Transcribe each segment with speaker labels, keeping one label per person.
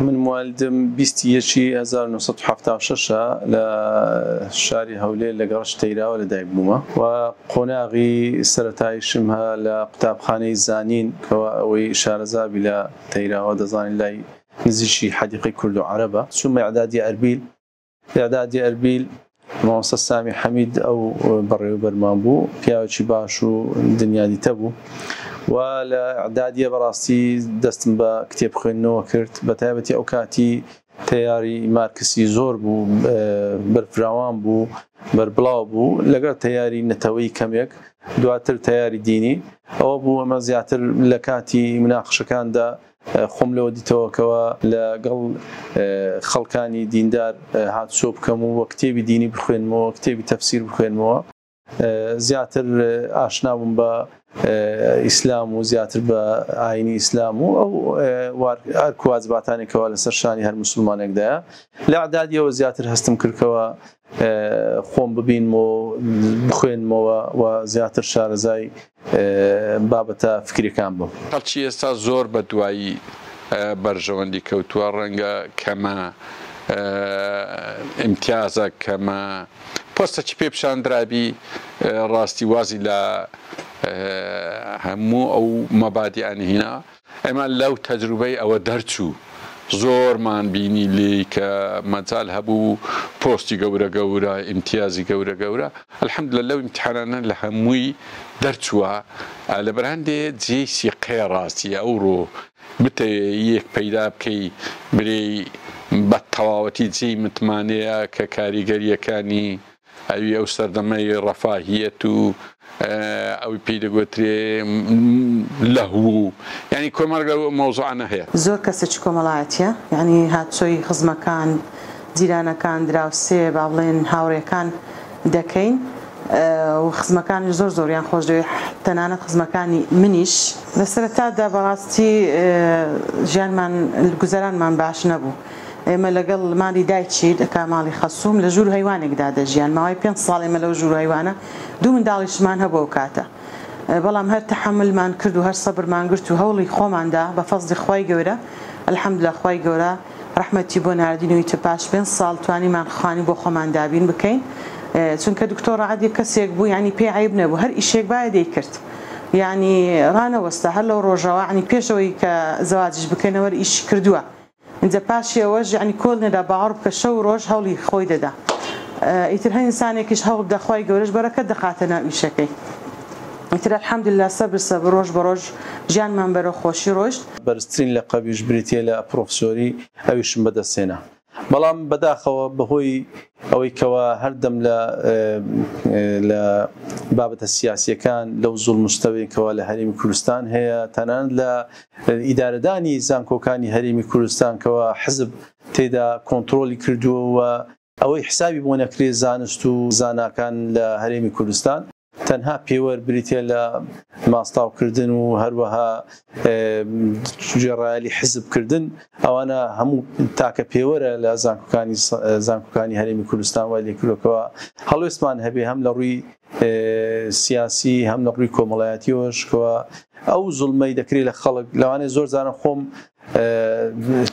Speaker 1: من والدم 1976 لە شاری هەولێر لە گەڕەش تەیراوە لەدایک بوومە و قۆناغی سەرەتاییشم هە لە قوتابخانەی زانین کەەوە ئەوەی شارەزابی لە تەیراوە دەزانین لای نزیشی حەدیقەی کورد و عەرەبە. چوومە ئیعدادی ئەربیل. ئیعدادی ئەربیل مامۆستا سامی حەمید ئەو بەڕێوەبەرمان بوو، پیاوێکی باش و دنیا دیتە بوو و لە ئیعدادیە بەڕاستی دەستم بە کتێب خوێندنەوە کرد، بە تایبەتی ئەو کاتی تەیاری مارکسی زۆر بوو، بەرفراوان بوو، بەربڵاو بوو، لەگەڵ تەیاری نەتەوەی کەمێک، دواتر تەیاری دینی. ئەوە بوو ئەمە زیاتر لە کاتی مناقشەکاندا خۆم لەوە دیتەوەکەوە لەگەڵ خەڵکانی دیندار هاتوچۆ بکەم و کتێبی دینی بخوێنمەوە، کتێبی تەفسیر بخوێنمەوە، زیاتر ئاشنا بووم بە ئیسلام و زیاتر بە ئاینی ئیسلام و ئەو ئەرک و واجباتانێکەوە لەسەر شانی هەر موسڵمانێکدایە. لە ئیعدادیەوە زیاتر هەستم کردکەوە خۆم ببینمەوە، بخوێنمەوە و زیاتر شارەزای بابەتە فکریەکان بووم.
Speaker 2: خەڵکی ئێستا زۆر بە دوایی بەرژەوەندی کەوتووە، ڕەنگە کەمە، ئیمتیازە کەمە، پۆستێکی پێ پیشاندرابی ڕاستی وازی لە هەموو ئەو مەبادیئانی هینا. ئێمە لەو تەجروبەی ئەوە دەرچوو زۆرمان بینی لێ کە مەجال هەبوو پۆستی گەورە گەورە، ئیمتیازی گەورە گەورە. الحەمدولillah لەو ئیمتیحانانە لە هەمووی دەرچووە. لەبەر هەندێ جێی سیقەیە ڕاستی ئەوڕۆ بتە یەک پەیدا بکەی برێ بە تەواوەتی جێی متمانەیە کە کاریگەریەکانی ئەوی ئەو سەردەمەی ڕەفاهیەت و ئەوی پێی دەگوترێ لەهوو، ینی کۆمەڵگە مەوزوعانە هەیە.
Speaker 3: زۆر کەسێکی کۆمەڵایەتیە، ینی هاتچۆی خزمەکان، جیرانەکان، دراوسێ با بڵێن هاوڕێکان دەکەین و خزمەکانی زۆر زۆریان خۆش دەوێت، تەنانەت خزمەکانی منیش. لە سەرەتادا بەڕاستی ژیانمان گوزەرانمان باش نەبوو. ئێمە لەگەڵ ماڵی دایکی دەکا ماڵی خەسووم لە ژوور هەیوانێکدا دەژیان، ماوەی 5 ساڵ ئێمە لەو ژوور هەیوانە، 2 منداڵیشمان هەبوو کاتە. بەڵام هەر تەحەملمان کرد و هەر سەبرمان گرت و هەوڵی خۆماندا بە فەزلی خوای گەورە، الحەمدولillah خوای گەورە ڕەحمەتی بۆ ناردینەوەی تە پاش 5 ساڵ توانیمان خوانی بۆ خۆمان دابین بکەین، چونکە دکتۆر عادی کەسێک بوو ینی پێی عیب نەبوو، هەر ئیشێک باید دەیکرد، ینی ڕانەوەستا هەر لەو ڕۆژەوە ینی پێشەوەی کە زەواجش بکەنەوە ئیشی کردووە، اینجا پاشی ئەوەش ینی کۆڵ نەدا باوەڕ بکە شەو ڕۆژ هەوڵی خۆی دەدا. ئیتر هەر ئینسانێکیش هەوڵ بدە خوای گەورەش بەرەکەت دەخاتە ناو ئیشەکەی. ئیتر الحەمدولillah سەبر ڕۆژ بە ڕۆژ ژیانمان بەرەو خۆشی ڕۆیشت.
Speaker 1: بەرزترین لەقەبیش بریتیە لە پرۆفسۆری، ئەویشم بەدەستێنا. بەڵام بەداخەوە بەهۆی ئەوەی کەوە هەردەم لە بابەتە سیاسیەکان لەو زوڵ مستەوەیەکەوە لە هەرێمی کوردستان هەیە، تەنانەت لە ئیدارەدانی زانکۆکانی هەرێمی کوردستان کەوە حزب تێدا کۆنتترۆلی کردووە و ئەوەی حسابی بۆ نەکرێ زانست و زاناکان لە هەرێمی کوردستان، تەنها پێوەەر بریتە لە ماستاوکردن و هەروەها جێڕایەلی حزبکردن، ئەوانە هەموو تاکە پێوەرە لە زانکۆکانی هەرێمی کوردستان وای لێکردەوە. هەڵوێستمان هەبێ هەم لە ڕووی سیاسی هەم لە ڕووی کۆمەڵایەتیەوەش کەوە ئەو زوڵمەی دەکرێت لە خەڵک لەوانەیە زۆر جارە خۆم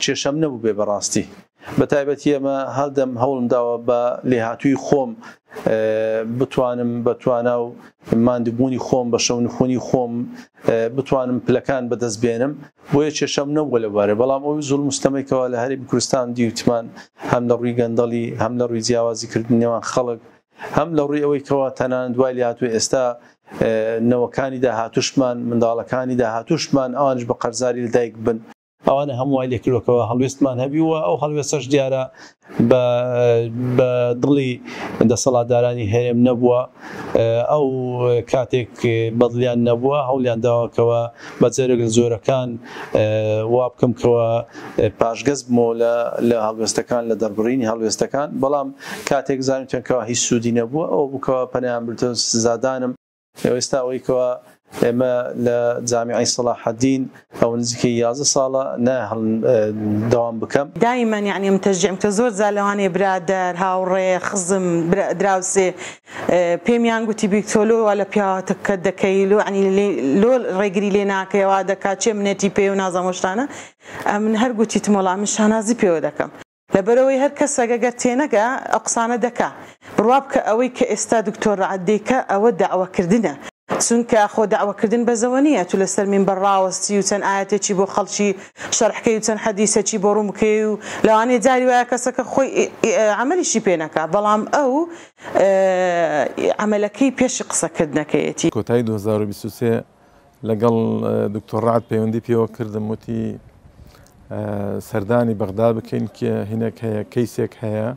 Speaker 1: کێشەم نەبوو بێ بەڕاستی. بە تایبەتی ئەمە هەردەم هەوڵم داوە بە لێهاتووی خۆم بتوانم بەتوانا و ماندبوونی خۆم بە شەونخۆنی خۆم بتوانم پلەکان بەدەست بێنم، بۆیە کێشەم نەبووە لەوارێ. بەڵام ئەوی زوڵ مستەمەیەکەوە لە هەرێمی کوردستان دیوتمان هەم لە ڕووی گەندەڵی، هەم لە ڕووی جیاوازیکردن نێوان خەڵک، هەم لە ڕووی ئەوەی کەوە تەنانەت دوای لێهاتووی ئێستا نەوەکانی داهاتوشمان، منداڵەکانی داهاتوشمان ئەوانش بە قەرزاری لەدایک بن، ئەوانە هەمووای لێکردەوە هەڵوێستمان هەبیوە. ئەو هەڵوێستەش دیارە بە دڵی دەسەڵاتدارانی هەرێم نەبووە، ئەو کاتێک بەدڵیان نەبووە هەوڵیان داوەکەوە بە جێرەك لە زۆرەکان وا بکەمکەوە پاشگەز بمەوە لە هەڵوێستەکان، لە دەربڕینی هەڵوێستەکان. بەڵام کاتێک زانیتوانکەوە هیچ سوودی نەبووە، ئەو بووکەوە پەنایان بردەوە سزادانم. ئێستا ئەوەی کەوە ئێمە لە جامیعەی سەلاح الدین ئەو نزیکەی 11 ساڵە ناهڵ دەوام بکەم.
Speaker 3: دائما يعني متشجع زۆر زالەوانێ برادەر هاوڕێ خزم دراوسێ پێمیان گوتی بیکتۆلۆ لە پیاوەتە کە دەکەی لۆ ڕێگری لێ ناکەیەوە دەکات چێ منێتی پێ و نازەمەشتانە من هەر گوتیتم وەڵام من شانازی پێوە دەکەم لەبەرەوەی هەر کەسێک ئەگەر تێنەگا ئەو قسانە دەکا بڕوا بکە ئەوەی کە ئێستا دکتۆر ڕەعەت دەیکە ئەوە داوەکردنە چونکە خۆ داوەکردن بەزەوە نییە تو لەسەر مینبەر ڕاوەستی و چەند ئاەتێکی بۆ خەڵکی شەرحکەی و چەند حەدیسێکی بۆ ڕوون بکەی و لەوانەیە جاری وایە کەسەکە خۆی عەمەلیشی پێ نەکا بەڵام ئەو عەمەلەکەی پێشی قسەکردنەکەیەتی.
Speaker 4: کۆتایی 2023 لەگەڵ دکتۆر ڕەعەت پەیوەندی پێوە کردم وتی سەردانی بەغدا بکەین کە هینێک هەیە کەیسێک هەیە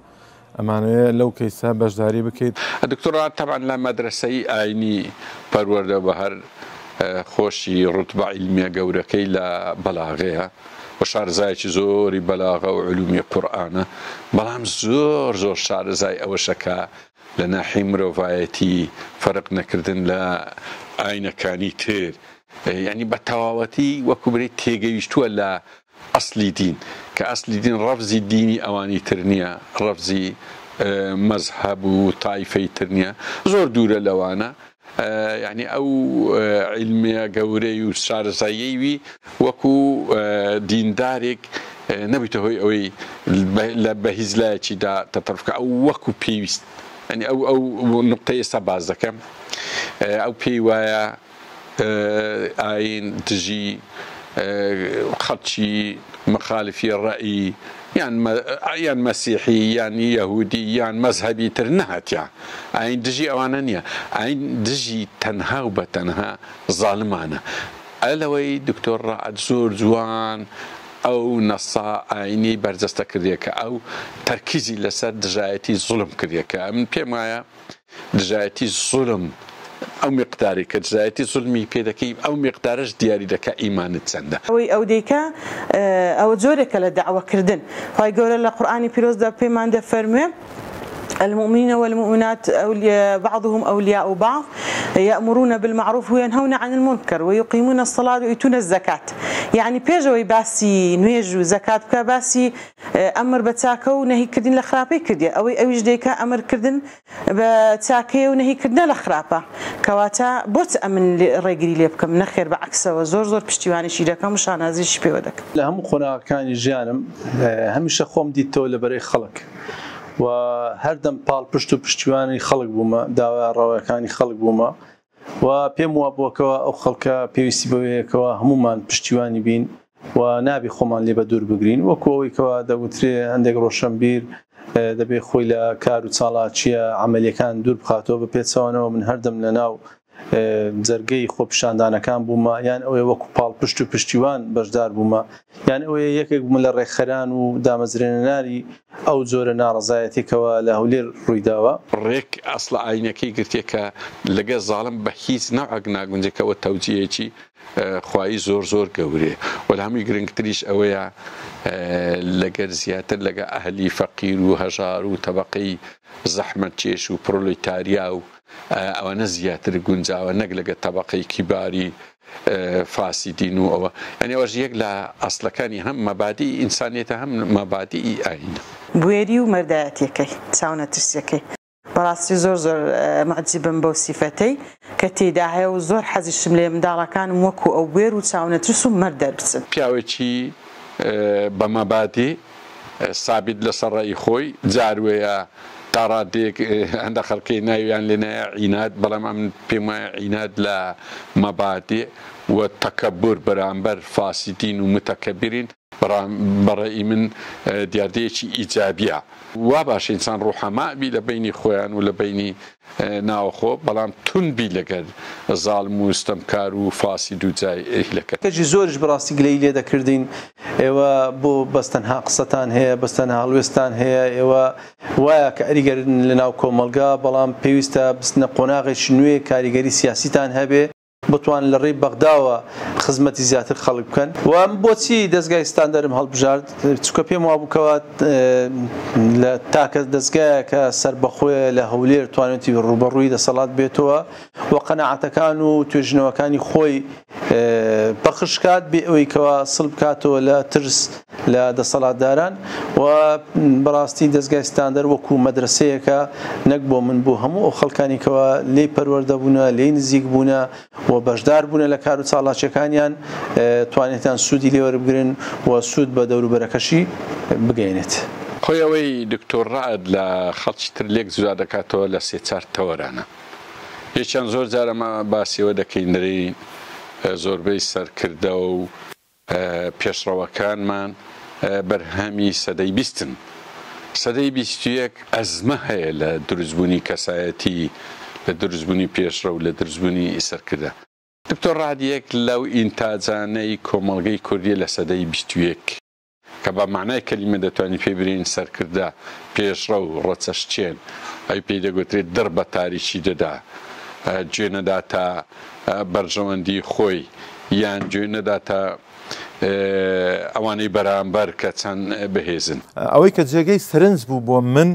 Speaker 4: ئەمانەیە لەو کەیسا بەشداری بکەیت.
Speaker 2: دکتۆر ڕەعەت طبعا لە مەدرسەی ئاینی پەروەردە بە هەر خۆشی ڕوتبە عیلمیە گەورەکەی لە بەلاغەیە و شارەزایەکی زۆری بەلاغە و علومی قورئانە بەڵام زۆر شارەزای ئەوەشەکە لە ناحی مرۆڤایەتی فەرق نەکردن لە ئاینەکانی تر یعنی بە تەواوەتی وەکو بڕێت تێگەیشتووە لە ئەسلی دین کە ئەسلی دین ڕەفزی دینی ئەوانی تر نییە ڕەفزی مەزهەب و تایفەی تر نییە زۆر دوورە لەوانە یعنی ئەو عیلمیە گەورەی و شارەزاییەوی وەکو دیندارێک نەبیتە هۆی ئەوەی لە بەهیزلایەکیدا تەتەڕفکە ئەو وەکو پێویست ینی ئەو نقطەی ئێستا باز دەکەم ئەو پێی وایە ئاین دژی خەڵکی مخالفی ڕەئی یان مەسیحی یان یەهودی یان مەزهەبی تر نەهاتیا ئاین دژی ئەوانە نییە ئاین دژی تەنها و بە تەنها زاڵمانە ئەلەوەی دکتۆر ڕەعەت زۆر جوان ئەو نەسا ئاینی بەرجەستە کردیەکە ئەو تەرکیزی لەسەر دژایەتی زوڵم کردیەکە من پێم وایە دژایەتی زوڵم ئەو میقداری کە دژایەتی زوڵمی پێ دەکەی ئەو میقدارش دیاری دەکا ئیمانت چەندە
Speaker 3: ئەو دیکە ئەوە جۆرێکە لە داواکردن خی گەورە لە قورئانی پیرۆزدا پێمان دەفەرموێ المؤمنين والمؤمنات بعضهم أولياء بعض يأمرون بالمعروف وينهون عن المنكر ويقيمون الصلاة ويؤتون الزكاة يعني بيجوي باسي نويج وزكاة باسي أمر بتاكو ونهي كردين لخرابي كردي أو جديك أمر كردين بتاكي ونهي كردين لخرابة كواتا بوت أمن رجلي ليبكم نخير بعكسه وزور بشتيواني شيرك مش أنا زي شبي ودك
Speaker 1: لهم قناع كان جانم هم شخوم دي تولى بري خلق و هەردەم پاڵ پشت و پشتیوانی خەڵک بوومە داوا ڕەوەکانی خەڵک بوومە و پێم وە بووەکەوە ئەو خەڵکە پێویستی بەوەیەکەوە هەمومان پشتیوانی بین و نابی خۆمان لێ بە دوور بگرین وەکو ئەوەیەکەوە دەگوترێ هەندێک ڕۆشنبیر دەبێت خۆی لە کار و چاڵاچیە عملیەکان دوور بخاتەوە بە پێچەوانەوە من هەردەم لە ناو جەرگەی خۆپیشاندانەکان بوومە یان ئەوەیە وەکو پاڵ پشت و پشتیوان بەشدار بوومە یان ئەوەیە یەکێک بوومە لە ڕێکخەران و دامەزرێنەری ئەو جۆرە ناڕەزایەتێکەوە لە هەولێر ڕوویداوە
Speaker 2: ڕێک ئەسڵ ئاینەکەی گرتێکە لەگە زاڵم بە هیچ نەوەک ناگونجێکەوە تەوجیهێکی خوایی زۆر گەورەیە وەلا هەمووی گرنگتریش ئەوەیە لەگەر زیاتر لەگە ئەهلی فەقیر و هەژار و تەبەقەی زەحمەت چێش و پرۆلێتاریا و ئەوانە زیاتر گونجاوە نەک لەگە تەبەقەی کیباری فاسیدین و ئەوە ئەنی ئەوەش یەک لە ئەسڵەکانی هەم مەبادی ئینسانیەتە هەم مەبادی ئاینە
Speaker 3: بوێری و مەردایەتیەکەی چاونەترسیەکەی بەڕاستی زۆر معجبم بەو سیفەتەی کە تێدا هەیە و زۆر حەزیشم لێ منداڵەکانم وەکو ئەو بێر و چاونەترس و مەردەر بچن
Speaker 2: پیاوێکی بە مەبادی سابت لەسەر ڕێی خۆی جاروەیە تاڕادێک هەندە خەڵکەی ناویان لێنایە عینات بەڵام ئەم پێم وایە عینات لە مەبادێ و تەکەبور بەرامبەر فاسیدین و متەکەبیرین بەڕێی من دیاردەیەکی ئیجابیە وا باشە ئینسان ڕوحەمابی لە بینی خۆیان و لە بینی ناوخۆ بەڵام تونبی لەگەر زاڵم و ستەمکار و فاسید و جایلەکە
Speaker 1: کەجی زۆرش بەڕاستی گلەی لێ دەکردین ئێوە بۆ بەستەنها قسەتان هەیە بەستەنها هەڵوێستان هەیە ئێوە وایە کە ئەریگەرن لە ناو کۆمەلگا بەڵام پێویستە بستنە قۆناغێکی نوێ کاریگەری سیاسیتان هەبێ بتوان لە ڕێی بەغداوە خزمەتی زیاتر خەڵک بکەن و بۆچی دەستگای ستاندەرم هەڵبژارد چونکە پێم وابووکەوە لە تاکە دەستگایە کە سەربەخۆیە لە هەولێر توانێتی ڕوبەڕووی دەسەڵات بێتەوە و قەناعەتەکان و توێژنەوەکانی خۆی بەخشکات بێ ئەوەی کەوا سڵ بکاتەوە لە ترس لە دەسەڵاتداران و بەڕاستی دەستگای ستاندەر وەکو مەدرسەیەکە نەک بۆ من بۆ هەموو ئەو خەڵکانی کەوا لێی پەروەردە بوونە لێی نزیک بوونە و بەشدار بوونە لە کار و چاڵاکیەکانیان توانێتیان سوودی لێوەربگرن و سوود بە دەوروبەرەکەشی بگەێنێت.
Speaker 2: خۆی ئەوەی دکتۆر ڕائەد لە خەڵکی تر لێک زووا دەکاتەوە لە سێ-چوار تەوەرانە. یەکیان زۆر جار ئەمە باسیەوە دەکەین لەرەی زۆربەی سەرکردە و پێشڕەوەکانمان بەرهەمی سەدەی بیستن. سەدەی 21 ئەزمە هەیە لە دروستبوونی کەسایەتی، لە دروستبوونی پێشڕە و لە دروستبوونی سەرکردە. دکتۆر ڕائەد یەک لەو ئینتاجانەی کۆمەڵگەی کوردیە لە سەدەی 21 کە بە معنای کەلیمە دەتوانین پێ برین سەرکردە، پێشڕە و ڕەچەشچێن، ئەی پێی دەگوترێت دەر بە تاریکی دەدا، گوێ نەداتە بەرژەوەندی خۆی یان گوێ نەداتە ئەوانەی بەرامبەر کە چەند بەهێزن.
Speaker 4: ئەوەی کە جێگەی سەرنج بوو بۆ من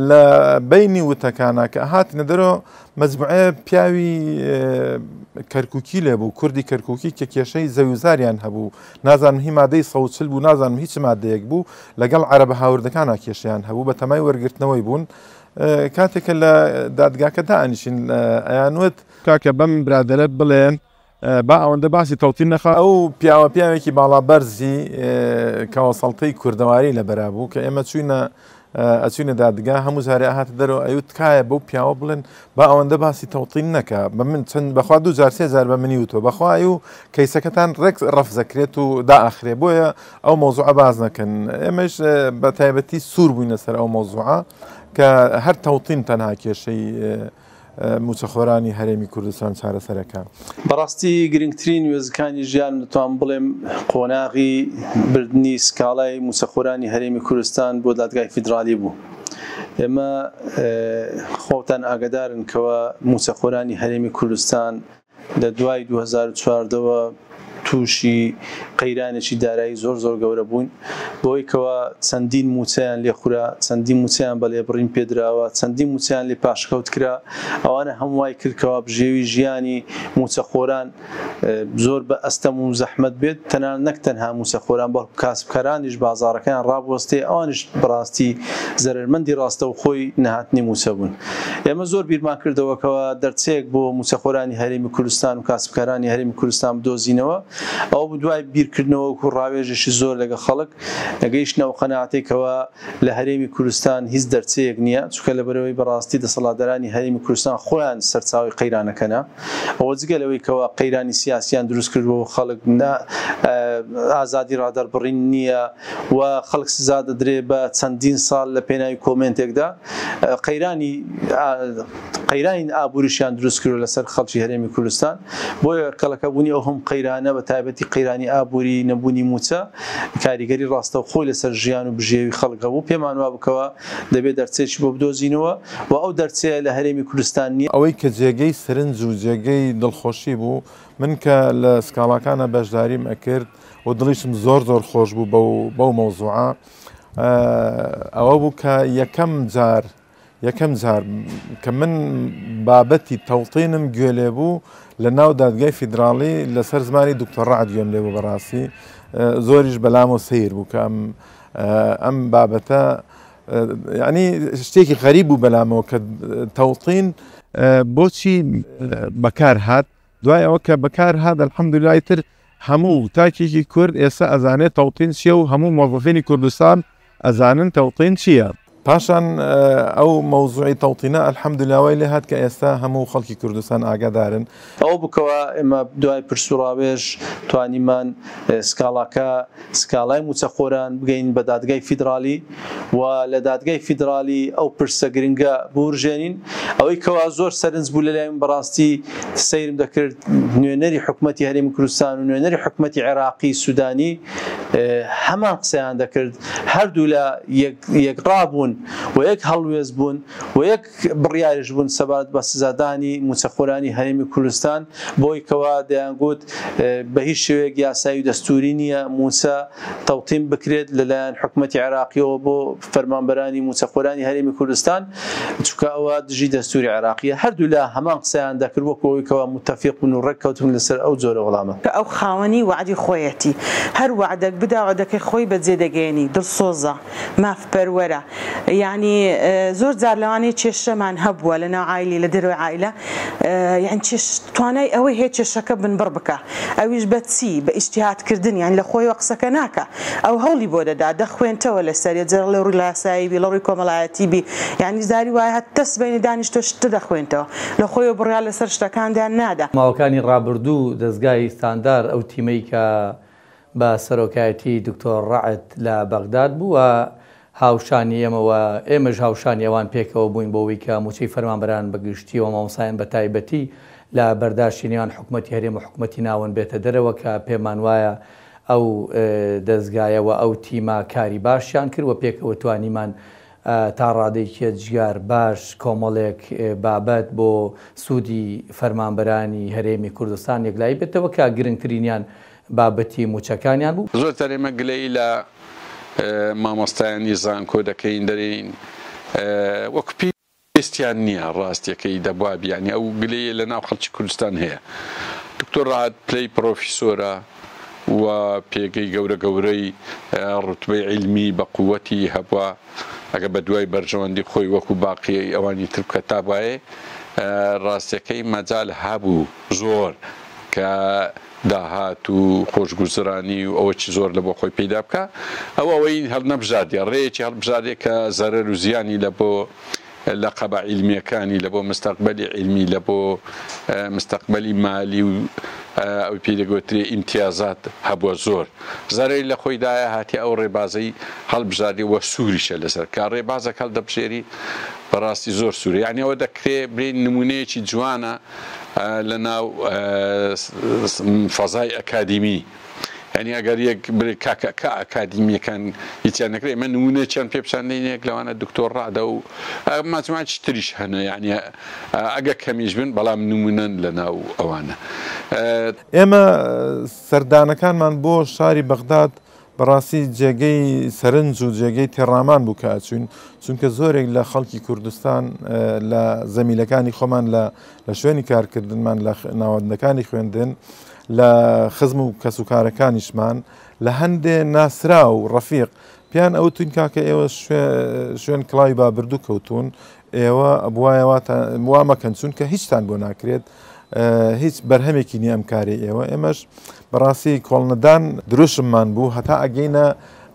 Speaker 4: لە بینی وتەکانە کە هاتنە دەرەوە مەجموعەیە پیاوی کەرکووکی لێبوو، کوردی کەرکووکی کە کێشەی زەویزاریان هەبوو، نازانم هی مادەی 140 بوو، نازانم هیچ مادەیەک بوو، لەگەڵ عەرەبە هاوردەکانە کێشەیان هەبوو، بە تەمای وەرگرتنەوەی بوون. کاتێکە لە دادگاکە دائنیشین ئەیانوت
Speaker 5: کاکە بەم برادەرە بڵێن با ئەوەندە باسی تەوتین نەخوا.
Speaker 4: ئەو پیاوێکی باڵا بەرزی کەوەسەڵتەی کوردەواری لە بەرابوو کە ئێمە ئەچوینە دادگا هەموو جارێ هاتە دەرەوە ئەوت تکایە بەو پیاوە بڵێن با ئەوەندە باسی تەوتین نەکە، بە من چەند بەخوا 2-3 بە منی وتۆ بەخوای و کەیسەکەتان ڕێک ڕەفزەکرێت و دائەخرێ، بۆیە ئەو مۆزوعە باز نەکەن. ئێمەش بە تایبەتی سوور بووینە سەر ئەو مۆزوعە کە هەر تەوتین تەنها کێشەی موچەخۆرانی هەرێمی کوردستان چارەسەرەکە.
Speaker 1: بەڕاستی گرنگترین وێزەکانی ژیان دەتوان بڵێم قۆناغی بردننی سکاڵای موچەخۆرانی هەرێمی کوردستان بۆ دادگای فیدرالی بوو. ئێمە خۆتان ئاگدارن کەوە موچەخۆرانی هەرێمی کوردستان لە دوای 2014ەوە تووشی قەیرانێکی دارایی زۆر گەورە بوون، بۆی کەوە چەندین موچەیان لێخورا، چەندین موچیان بە لێبڕین پێدراوە، چەندین موچیان لێ پاشکەوت کرا. ئەوانە هەمووای کردکەوە بژێوی ژیانی موچەخۆران زۆر بە ئەستەم و زەحمەت بێت، نەک تەنها موچەخۆران بەڵکو کاسبکارانیش بازاڕەکەیان ڕابوەستێ، ئەوانش بەڕاستی زەرمەندی ڕاستە و خۆی نەهاتنی موچە بوون. ئێمە زۆر بیرمان کردەوەکەوە دەرچەیەک بۆ موچەخۆرانی هەرێمی کوردستان و کاسبکارانی هەرێمی کوردستان بدۆزینەوە. ئەو دوای بیرکردنەوە و ڕاوێژێکی زۆر لەگە خەڵک نەگەیشتنەوە قەناعەتێکەوە لە هەرێمی کوردستان هیچ دەرچەیەک نییە، چونکە لەبەرەوەی بەڕاستی دەسەڵاتدارانی هەرێمی کوردستان خۆیان سەرچاوی قەیرانەکەنە. ئەوە جگە لەوەی کەوە قەیرانی سیاسیان دروست کردبوو خەڵک ئازادی ڕادەربڕین نییە و خەڵک سزا دەدرێ بە چەندین ساڵ لە پێناوی کۆمنتێکدا قەیرانی ئابووریشیان دروست کردو لەسەر خەڵکی هەرێمی کوردستان. بۆیە کەڵەکەبوونی ئەو هەم قەیرانە بە تایبەتی قەیرانی ئابووری نەبوونی موچە کاریگەری ڕاستە و خۆی لەسەر ژیان و بژێوی خەڵکە بوو. پێمان وا بکەوە دەبێت دەرچێکی بۆ بدۆزینەوە و ئەو دەرچەیە لە هەرێمی کوردستان نییە.
Speaker 4: ئەوەی کە جێگەی سرنج و جێگەی دڵخۆشی بوو من کە لە سکاڵاکانە بەشداریم ئەکرد و دڵیشم زۆر خۆش بوو بەو مەوزوعە، ئەوە بوو کە یەکەم جار کە من بابەتی تەوتینم گوێ لێ بوو لە ناو دادگای فیدراڵی لەسەر زمانی دکتۆر ڕائەد گوێم لێ بوو. بەڕاستی زۆریش بەلام و سیر بوو کە ئەم بابەتە یعنی شتێکی غەریب بوو بەلامەوە کە تەوتین
Speaker 5: بۆچی بەکار هات. دوای ئەوە کە بەکار هات ئەلحەمدولیلای تر هەموو تاکێکی کورد ئێستا ئەزانێت تەوتین چییە و هەموو مۆڤەفینی کوردستان ئەزانن تەوتین چییە.
Speaker 4: پاشان ئەو مەوزوعی تەوتینە ئەلحەمدولیلاوەی لێ هات کە ئێستا هەموو خەڵکی کوردستان ئاگادارن.
Speaker 1: ئەو بکەوە ئێمە دوای پرسوڕاوێژ توانیمان سکاڵای موچەخۆران بگەین بە دادگای فیدرالی و لە دادگای فیدرالی ئەو پرسە گرنگە بورژێنین. ئەوەی کەوا زۆر سەرنج بوو لەلایەن بەڕاستی سەیرم دەکرد نوێنەری حکوومەتی هەرێمی کوردستان و نوێنەری حکوومەتی عێراقی سوودانی هەمان قسەیان دەکرد، هەردوو لە یەکڕابوون بوون و یەک هەڵوێز بوون و یەک بڕیاریش بوون سەبارەت بە سزادانی موچەخۆرانی هەرێمی کوردستان بۆی کەوا دەیانگوت بە هیچ شێوەیەک یاسایی و دەستوری نییە موسە تەوتیم بکرێت لەلایەن حکوومەتی عێراقیەوە بۆ فەرمانبەرانی موچەخۆرانی هەرێمی کوردستان چونکە ئەوە دژی دەستوری عێراقیە هەردوو لە هەمان قسەیان دەکرد وەکەوەی کەوا متتەفیق بوون و ڕێککەوتون لەسەر ئەو جۆرە وەڵامە
Speaker 3: کە ئەو خاوەنی وعدی خۆیەتی هەر وعدەک بدا وعدەکەی خۆی بەجێ دەگەێنی دڵسۆزە مافپەروەرە یعنی زۆر جار لەوانەیە کێشەمان هەبووە لە ناو عایلی لە دەروی عایلە یان توانای ئەوەی هەیە کێشەکە بنبڕ بکە ئەویش بە چی بە ئیجتیهادکردن یان لە خۆیەوە قسەکە ناکە ئەو هەوڵی بۆ دەدا دەخوێنتەوە لەسەر جەر لە ڕووی لاسایی بی لە ڕووی کۆمەڵایەتی بی یعنی زاری وایە هەت دەست بینی دانیشتۆ شتە دەخوێنتەوە لە خۆیەوە بڕیا لەسەر شتەکاندیان نادا
Speaker 6: ماوەکانی ڕابردوو دەستگای ستاندار ئەو تیمەی کە بە سەرۆکایەتی دکتۆر ڕەعەت لە بەغداد بووە هاوشانی ئێمەوە ئێمەش هاوشانی ئەوان پێکەوە بووین بۆەوەی کە موچەی فەرمانبەران بەگشتیەوە مامۆسایان بە تایبەتی لە بەرداشتی نێوان حکوومەتی هەرێم و حکوومەتی ناوەن بێتە دەرەوە کە پێمان وایە ئەو دەستگایەوە ئەو تیمە کاری باشیان کرد و پێکەوە توانیمان تا ڕادێکیە جگار باش کۆمەڵێک بابەت بۆ سوودی فەرمانبەرانی هەرێمی کوردستان یەکلایی بێتەوە کە گرنگترینیان بابەتی موچەکانیان بوو
Speaker 2: زۆرتر ئێمە گلەی لە مامۆستایانی زانکۆ دەکەین دەرین وەکو پێستیان نییە ڕاستیەکەی دەبوا بیانی ئەو گلەیە لە ناو خەڵکی کوردستان هەیە دکتۆر ڕەعەت پلەی پرۆفیسۆرە و پێگەی گەورە گەورەی ڕوتبەی عیلمی بە قووەتی هەبووە ئەگە بە دوای بەرژەوەندی خۆی وەکو باقی ئەوانی تر کە تابایە ڕاستیەکەی مەجال هەبوو زۆر کە داهات و خۆشگوزرانی و ئەوە چی زۆر لە بۆ خۆی پەیدا بکە ئەوەی هەڵ نەبژاردە ڕێیەکی هەڵبژاردێ کە زەرەر و زیانی لە بۆ لە قەبە عیلمیەکانی لە بۆ مستەقبەلی عیلمی لە بۆ مستەقبەلی مالی و ئەو پێدەگوترێ ئیمتیازات هەبووە زۆر زەرەری لە خۆیدایە هاتی ئەو ڕێبازەی هەڵبژاردی وە سووریشە لەسەر کا ڕێبازەک هەڵ دەبژێری بەڕاستی زۆر سووری یعنی ئەوە دەکرێت برین نمونەیەکی جوانە لە ناو فەزای ئەکادیمی ینی ئەگەر یەک کاکە ئەکادیمیەکان هیچیان نەکرێت ئێمە نمونەیەکیان پێ بچاندێنێک لەوانە دکتۆر ڕادە و ماچماچ تریش هەنە یعنی ئەگە کەمیش بن بەڵام نمونەن لە ناو ئەوانە
Speaker 4: ئێمە سەردانەکانمان بۆ شاری بەغداد بەڕاستی جێگەی سەرنج و جێگەی تێڕامان بوو کە ئەچوین چونکە زۆرێک لە خەڵکی کوردستان لە زەمیلەکانی خۆمان لە شوێنی کارکردنمان لە ناوەندەکانی خوێندن لە خزم و کەسوکارەکانیشمان لە هەندێ ناسرا و ڕەفیق پیان ئەوتون کاکە ئێوە شوێن کڵاوی بابردوو کەوتون ئێوە وا مەکەن چونکە هیچتان بۆ ناکرێت هیچ بەرهەمێکی نیە ئەم کارێ ئێوە ئێمەش بەڕاستی کۆڵنەدان دروشممان بوو هەتا ئەگەینە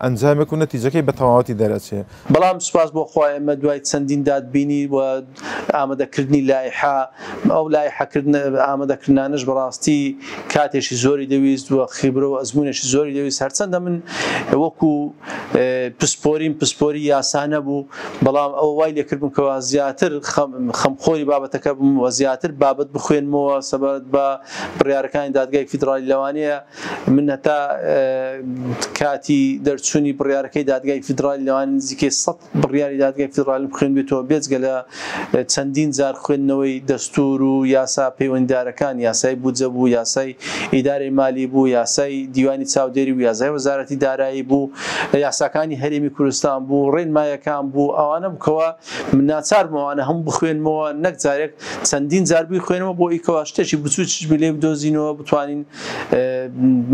Speaker 4: ئەنجامێک و نەتیجەکەی بە تەواوەتی دەرەچێ
Speaker 1: بەڵام سوپاس بۆ خۆی ئەمە دوای چەندین دادبینی و ئامادەکردنی لایحە ئەو لایحەکردن ئامادەکردانش بەڕاستی کاتێکی زۆری دەویست و خیبرە و ئەزمونێکی زۆری دەویست هەرچەندە من وەکو پسپۆری یاسانە بوو بەڵام ئەو وای لێکردبووم کەوا زیاتر خەمخۆری بابەتەکە بووم و زیاتر بابەت بخوێنمەوە سەبارەت بە بڕیارەکانی دادگای فیدرالی لەوانەیە من هەتا کاتی دەرچوونی بڕیارەکەی دادگای فیدرالی لەوان نزیکەی 100 بڕیاری دادگای فیدرالی بخوێن بێتەوە بێجگە لە چەندین جار خوێندنەوەی دەستور و یاسا پەیوەنددارەکان یاسای بودجە بوو یاسای ئیدارەی مالی بوو یاسای دیوانی چاودێری و یاسای وەزارەتی دارایی بوو یاساکانی هەرێمی کوردستان بوو ڕێنمایەکان بوو ئەوانە بکەوە من ناچارمەوانە هەموو بخوێنمەوە نەک جارێک چەندین جار بخوێنەوە بۆ ئیکەوە شتێکی بچووچ لێ بدۆزینەوە بتوانین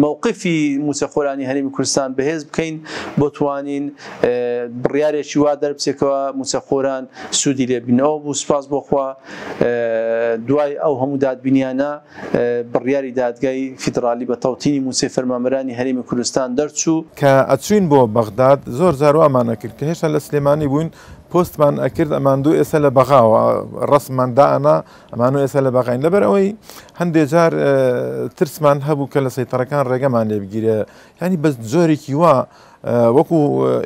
Speaker 1: مووقفی موچەخۆرانی هەرێمی کوردستان بەهێز بکەین بۆ توانین بڕیارێکی وا دەربچێکەوە موچەخۆران سوودی لێبینەوە بوو سپاس بۆخوا دوای ئەو هەموو دادبینیانە بڕیاری دادگای فیدرالی بە تەوتینی موچەی فەرمانبەرانی هەرێمی کوردستان دەرچوو
Speaker 4: کە ئەچوین بۆ بەغداد زۆر جاروامانە کرد کە هێشتا لە سلێمانی بووین پۆستمان ئەکرد ئەماندوو ئێستا لە بەغاوە ڕسمماندانا ئەمانوو ئێستا لە بەغین لەبەر ئەوەی هەندێک جار ترسمان هەبوو کە لە سەیتەڕەکان ڕێگەمان لێ بگیرێ ینی بەس جۆرێکی وا وەکو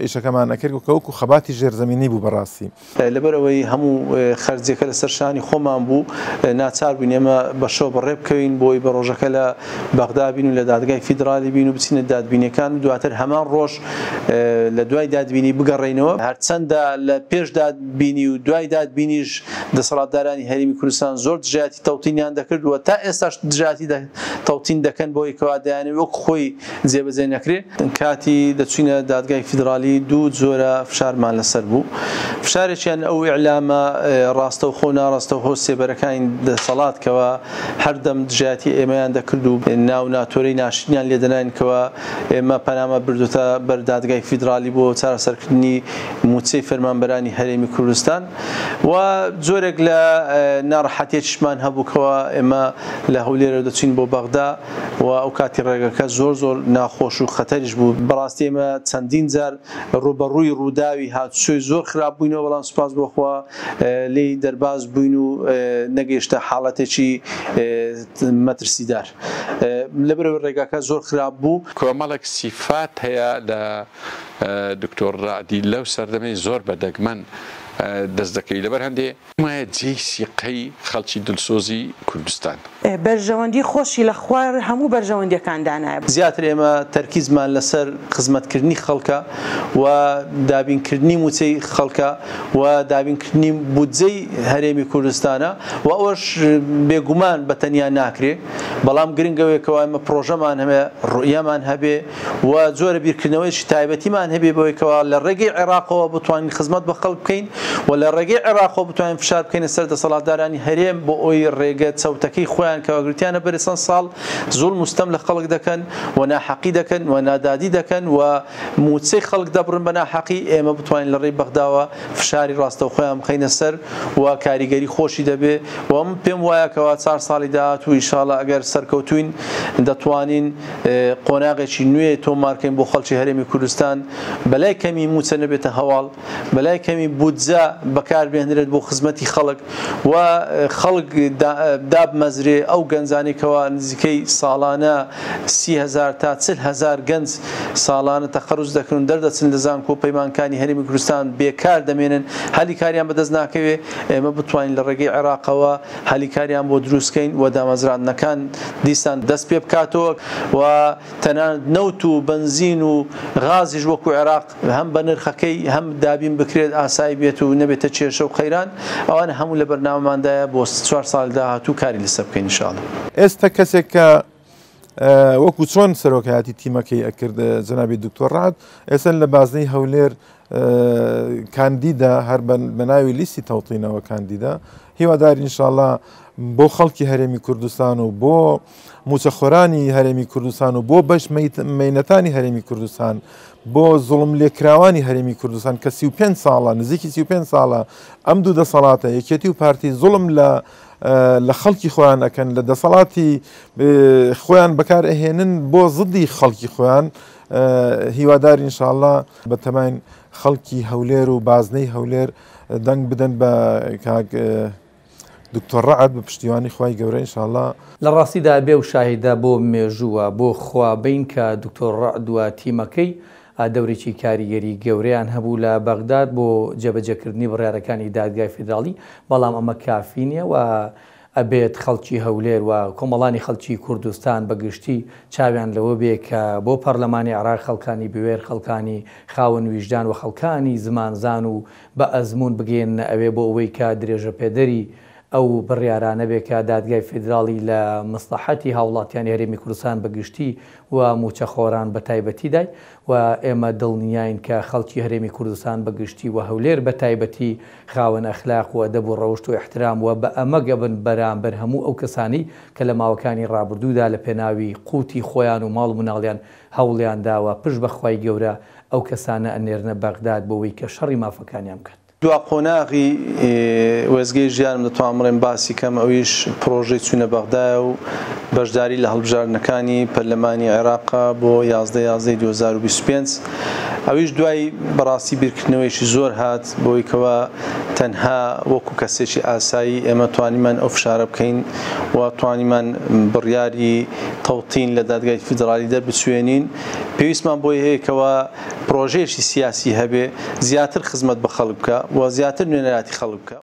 Speaker 4: ئیشەکەمان نەکرد کە وەکو خەباتی ژێرزەمینی بوو بەڕاستی
Speaker 1: لەبەرەوەی هەموو خەرجەکە لە سەرشانی خۆمان بوو ناچار بووین ئێمە بەشەو بەڕێ بکەوین بۆی بە ڕۆژەکە لە بەغدا بین و لە دادگای فیدرالی بین و بچینە دادبینیەکان و دواتر هەمان ڕۆژ لە دوای دادبینی بگەڕێینەوە هەرچەندە لە پێش دادبینی و دوای دادبینیش دەسەڵاتدارانی هەرێمی کوردستان زۆر دژایەتی تەوتینیان دەکردووە تا ئێستاش دژایەتی تەوتین دەکەن بۆی کەوا دەیانێت وەک خۆی جێبەجێ نەکرێت کاتی دەچوینە دادگای فیدرالی دوو جۆرە فشارمان لەسەر بوو فشارێکیان ئەو ئیعلامە ڕاستەوخۆ و ناڕاستەوخۆ سێبەرەکانی دەسەڵاتکەوە هەردەم دژایەتی ئێمەیان دەکرد و ناو ناتۆرەی ناشرینیان لێدەناینکەوە ئێمە پەنامە بردوتە بەر دادگای فیدرالی بۆ چارەسەرکردنی موچەی فەرمانبەرانی هەرێمی کوردستان و جۆرێک لە ناڕەحەتیەکیشمان هەبووکەوە ئێمە لە هەولێرە دەچین بۆ بەغدا و ئەو کاتی ڕێگەکە زۆر ناخۆش و خەتەریش بوو بەڕاستی ئێمە چەندین جار ڕوبەڕووی ڕووداوی هاتوچۆی زۆر خراپ بووینەوە بەڵام سوپاس بۆخوا لی دەرباز بووین و نەگەیشتە حاڵەتێکی مەترسیدار لەبەرەوەی ڕێگاکە زۆر خراپ بوو
Speaker 2: کۆمەڵێک سیفات هەیە لە دکتۆر ڕعدی لەو سەردەمەی زۆر بەدەگمەن دەست دەکەی لەبەر هەندێ وایە جێی سیقەی خەڵکی دڵسۆزی کوردستان
Speaker 3: بەرژەوەندی خۆشی لە خوار هەموو بەرژەوەندیەکاندانایە
Speaker 1: زیاتر ئێمە تەرکیزمان لەسەر خزمەتکردنی خەڵکە و دابینکردنی موچەی خەڵکە و دابینکردنی بودجەی هەرێمی کوردستانە و ئەوەش بێگومان بەتەنیا ناکرێ بەڵام گرنگەوەیەکەوە ئێمە پرۆژەمان هەمێ ڕوئیەمان هەبێ و جۆرە بیرکردنەوەیشی تایبەتیمان هەبێ بەوەیکەوە لە ڕێگەی عێراقەوە بتوانین خزمەت بە خەڵک بکەین و لە ڕێگەی عێراقەوە بتوانین فشار بکەینە سەر دەسەڵاتدارانی هەرێم بۆ ئەوی ڕێگە چەوتەکەی خۆیان کەواگرتیانە بەرەسەن ساڵ زۆر مستەم لە خەڵک دەکەن و ناحەقی دەکەن و نادادی دەکەن و موچەی خەڵک دەبڕن بە ناحەقی ئێمە بتوانین لە ڕێی بەغداوە فشاری ڕاستەوخۆیان بخەینە سەر و کاریگەری خۆشی دەبێ و من پێم وایە کەوا 4 ساڵی داهاتوو ئینشاڵڵا ئەگەر سەرکەوتوین دەتوانین قۆناغێکی نوێ تۆمارکەین بۆ خەڵکی هەرێمی کوردستان بەلای کەمی موچە نەبێتە هەواڵ بەلای کەمی بودجە بەکاربێنرێت بۆ خزمەتی خەڵک و خەڵک دابمەزرێ ئەو گەنجانێکەوە نزیکەی ساڵانە 30,000 تا 40,000 گەنج ساڵانە تەقەڕوز دەکەن دەردەچن لە زانکۆ پەیمانکانی هەرێمی کوردستان بێکار دەمێنن هەلی کاریان بەدەست ناکەوێ ئێمە بتوانین لە ڕێگەی عێراقەوە هەلی کاریان بۆ دروستکەین و دامەزراندنەکان دیسان دەست پێ بکاتەوە و تەنانەت نەوت و بنزین و غازیش وەکو عێراق هەم بە نرخەکەی هەم دابین بکرێت ئاسایی بێت و نەبێتە چێشە و قەیران ئەوانە هەموو لە بەرنامەماندایە بۆ 4 ساڵی داهاتوو کاری لەسەر بکەین ئینشاڵڵا
Speaker 4: ئێستا کەسێک کە وەکو چۆن سەرۆکایەتی تیمەکەی ئەکرد جەنابی دکتۆر ڕعد ئێستا لە بازنەی هەولێر کاندیدا هەر بە ناوی لیستی تەوتینەوە کاندیدا هیواداری ئینشاڵڵا بۆ خەڵکی هەرێمی کوردستان و بۆ موچەخۆرانی هەرێمی کوردستان و بۆ بەش مەینەتانی هەرێمی کوردستان بۆ زوڵم لێکراوانی هەرێمی کوردستان کە 35 ساڵە نزیکی 35 ساڵە ئەم دوو دەسەڵاتە یەکێتی و پارتی زوڵم لە خەڵکی خۆیان ئەکەن لە دەسەڵاتی خۆیان بەکار ئەهێنن بۆ زدی خەڵکی خۆیان هیواداری ئینشاڵڵا بە تەماین خەڵکی هەولێر و بازنەی هەولێر دەنگ بدەن بە کاک دکتۆر ڕعد بە پشتیوانی خوای گەورە ئینشاڵڵا
Speaker 6: لە ڕاستیدا بێ و شاهیدا بۆ مێژووە بۆ خوابین کە دکتۆر ڕعد و تیمەکەی دەورێکی کاریگەری گەورەیان هەبوو لە بەغداد بۆ جێبەجێکردنی بڕیارەکانی دادگای فیدرالی بەڵام ئەمە کافی نییە و ئەبێت خەڵکی هەولێر و کۆمەڵانی خەڵکی کوردستان بەگشتی چاویان لەوە بێ کە بۆ پەرلەمانی عێراق خەڵکانی بوێر خەڵکانی خاون ویژدان و خەڵکانی زمانزان و بە ئەزمون بگەین ئەوێ بۆ ئەوەی کە درێژە پێدەری ئەو بڕیارانە بێ کە دادگای فیدرالی لە مەسلحەتی هاوڵاتیانی هەرێمی کوردستان بەگشتی و موچەخۆران بە تایبەتی دای و ئێمە دڵنیاین کە خەڵکی هەرێمی کوردستان بەگشتی و هەولێر بە تایبەتی خاوەن ئەخلاق و ئەدەب و ڕەوشت و احترام و بە ئەمە گەبن بەرامبەر هەموو ئەو کەسانی کە لە ماوەکانی ڕابردوودا لە پێناوی قوتی خۆیان و ماڵ و مناڵیان هەوڵیان داوە پشت بەخوای گەورە ئەو کەسانە ئەنێرنە بەغداد بۆەوەی کە شەڕی مافەکانیان بکات.
Speaker 1: دوا قۆناغی وەزگەی ژیانم دەتوانم بڵێم باسی کەم ئەویش پرۆژەی چوونە بەغدایە و بەشداری لە هەڵبژاردنەکانی پەرلەمانی عێراقا بۆ 11/11/2025 ئەویش دوای بەڕاستی بیرکردنەوەیشی زۆر هات بۆی کەوە تەنها وەکو کەسێکی ئاسایی ئێمە توانیمان ئەو فشارە بکەین و توانیمان بڕیاری تەوتین لە دادگای فیدرالی دەربچوێنین. پێویستمان بۆی هەیەکەوە پرۆژەیەکی سیاسی هەبێ زیاتر خزمەت بە خەڵک بکە و زیاتر نوێنەراتی خەڵک بکە.